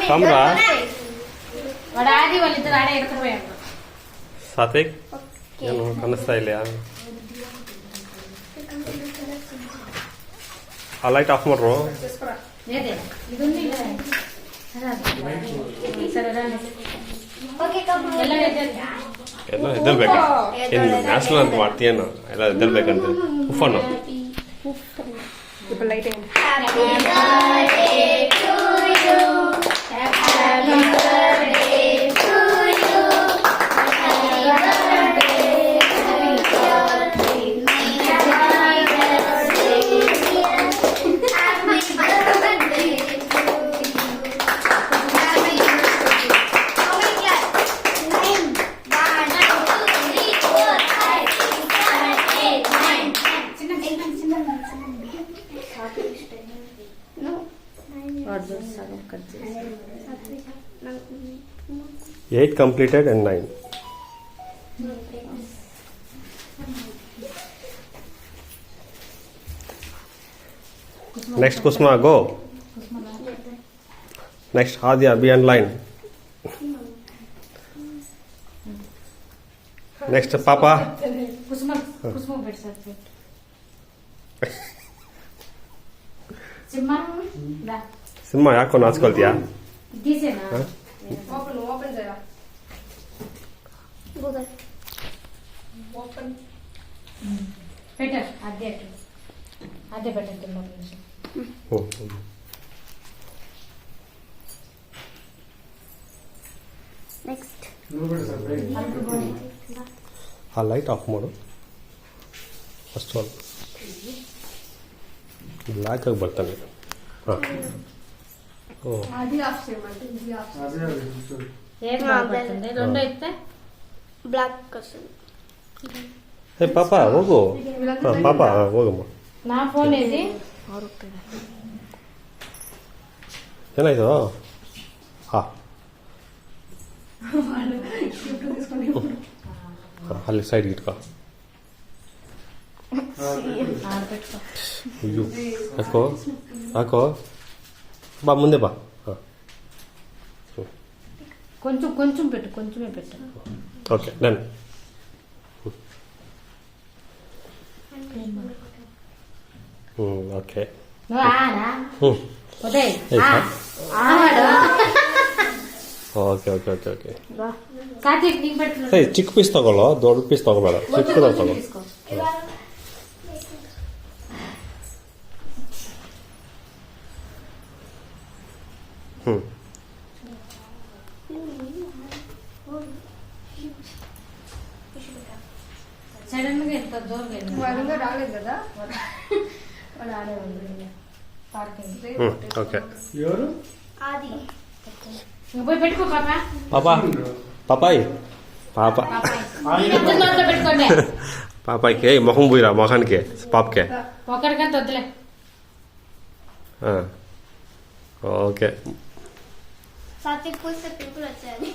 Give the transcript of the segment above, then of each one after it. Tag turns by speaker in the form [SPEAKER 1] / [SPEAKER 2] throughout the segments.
[SPEAKER 1] కమ్రా
[SPEAKER 2] వాడు ఆది వాళ్ళిద్దరు ఆడే ఎక్కడిపోయాడు.
[SPEAKER 1] సాత్విక్ నేను కనిస్తా ಇಲ್ಲ ಆ ಲೈಟ್ ಆಫ್ ಮಾಡ್ರು
[SPEAKER 2] లేదే ఇది ఉంది సరే రండి. ಎಲ್ಲ
[SPEAKER 1] ಎಲ್ಲ ಎದ್ದೇಳ್ಬೇಕು ಏನು ನ್ಯಾಷನಲ್ ಅಂತ ಮಾಡ್ತೀಯೇನು ಎಲ್ಲ ಎದ್ದೇಳ್ಬೇಕಂತ ಉಫನ್ನು
[SPEAKER 3] ఇప్పుడు లైట్ అయింది.
[SPEAKER 1] Eight completed and 9. Next Kusma, go. Next Hadia, be on line. Next Papa.
[SPEAKER 2] ಕುಸುಮ ಬಿಡ್ಸತ್ತೆ ಸಿಂಹ ದಾ
[SPEAKER 1] Simma, ಯಾಕೋ ನಾಚ್ಕೊಳ್ತೀಯಾ?
[SPEAKER 2] ದಿಸೆನಾ
[SPEAKER 3] ఓపెన్ చేయరా. ఓపెన్
[SPEAKER 2] పెట్టు అదే పెట్టండి
[SPEAKER 4] నెక్స్ట్
[SPEAKER 1] ಆ ಲೈಟ್ ಆಫ್ ಮಾಡು ಫಸ್ಟ್ ಆಲ್ ಬ್ಲ್ಯಾಕ್ ಆಗಿ ಬರ್ತಾನೆ ಹಾಂ ಓ
[SPEAKER 3] అది ఆఫ్ చేయమంటే ఇది ఆఫ్
[SPEAKER 2] ఏం బాగుంటుంది రెండు అయితే
[SPEAKER 4] బ్లాక్ వస్తుంది.
[SPEAKER 1] ಹೇ ಪಾಪ ಹೋಗು ಹಾಂ ಪಾಪ ಹೋಗಮ್ಮ
[SPEAKER 2] నా ఫోన్ ఏది
[SPEAKER 1] ಏನಾಯ್ತು ಹಾಂ ಅಲ್ಲಿ ಸೈಡ್ ಇಟ್ಕೋ ಅಯ್ಯೋ ಹಾಕೋ ಹಾಕೋ ಬಾ ಮುಂದೆ ಬಾ ಹಾಂ
[SPEAKER 2] కొంచెం పెట్టు కొంచెమే పెట్టు
[SPEAKER 1] ಓಕೆ ಡನ್ ಓಕೆ
[SPEAKER 2] నువ్వు ఆనా
[SPEAKER 1] ಹ್ಞೂ
[SPEAKER 2] ఉదయ్
[SPEAKER 1] ಏ
[SPEAKER 2] ఆవాడు
[SPEAKER 1] okay okay okay okay
[SPEAKER 2] Satvik నీకు పెడుతున్నాడు
[SPEAKER 1] ಏಯ್ ಚಿಕ್ಕ ಪೀಸ್ ತಗೊಳ್ಳೋ ದೊಡ್ಡ ಪೀಸ್ ತಗೋಬೇಡ ಚಿಕ್ಕದಾಗ ತಗೋ
[SPEAKER 2] తీసుకో
[SPEAKER 1] ಹ್ಞೂ
[SPEAKER 2] సడన్ గా ఎంత దూరం
[SPEAKER 3] వరంగా రాలేదు కదా.
[SPEAKER 2] వాడు ఆడే ఉంది పార్కింగ్
[SPEAKER 1] ಹ್ಞೂ ಓಕೆ
[SPEAKER 4] ఆది
[SPEAKER 2] నువ్వు పోయి పెట్టుకో పాప
[SPEAKER 1] ಪಾಪಾ ಪಾಪಾಯ್ ಪಾಪ
[SPEAKER 2] నోట్లో పెట్టుకోండి
[SPEAKER 1] పాపాయికి మొహం పోయిరా మొహానికి పాపకే
[SPEAKER 2] ఒకరికంత వద్దులే
[SPEAKER 1] ఓకే
[SPEAKER 4] సాత్విక్ పూస్తే పింపుల్ వచ్చాయని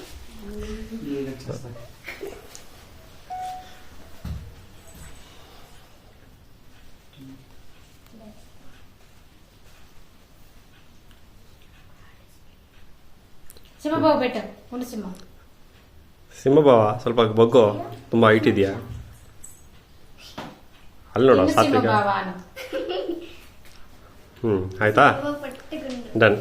[SPEAKER 2] సింహ బాబు పెట్టు ఉండు సింహ
[SPEAKER 1] ಸಿಂಹ ಬಾವ ಸ್ವಲ್ಪ ಬಗ್ಗು ತುಂಬ ಹೈಟ್ ಇದೆಯಾ ಅಲ್ಲಿ ನೋಡ
[SPEAKER 2] ಇನ್ನು సింహ
[SPEAKER 1] ಸಾತ್ವಿಕ
[SPEAKER 2] బావా అను
[SPEAKER 1] ಆಯ್ತಾ
[SPEAKER 4] పట్టుకుంటారు.
[SPEAKER 1] ಡನ್